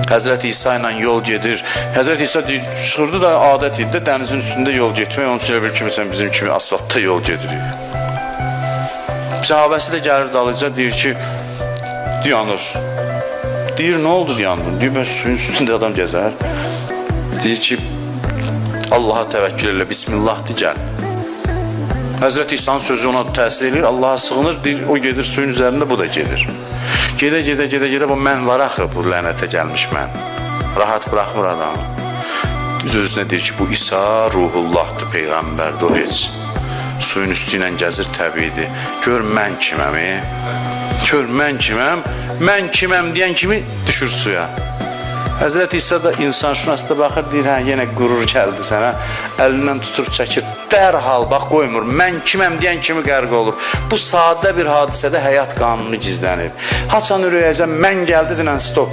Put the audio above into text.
Həzrət İsa ilə yol gedir. Həzrət İsa çıxırdı da adət idi də dənizin üstündə yol getmək. Onun üçün bir kimi bizim kimi asfaltda yol gedirik. Səhabəsi də gəlir dalıca deyir ki, dayanır. Deyir, nə oldu dayanır? Deyir, mən suyun üstündə adam gəzər. Deyir ki, Allaha təvəkkül elə, Bismillah de, gəl. Həzrət İsa'nın sözü ona təsir edir, Allaha sığınır, deyir, o gedir suyun üzərində, bu da gedir. Gedə, bu mən var axı, bu lənətə gəlmiş mən. Rahat buraxmır adamı. Öz-özünə deyir ki, bu İsa ruhullahdır, Peyğəmbərdir, o heç. Suyun üstü ilə gəzir, təbiidir. Gör mən kiməm, Gör mən kiməm, mən kiməm deyən kimi düşür suya. Həzrət İsa da insanşünasda baxır, deyir, hə, yenə qürur gəldi sənə, əlindən tutur, çəkir, dərhal, bax, qoymur, mən kiməm deyən kimi qərq olur. Bu sadə bir hadisədə həyat qanunu gizlənir. Haçan ürəyəcəm, mən gəldi dinən, stop.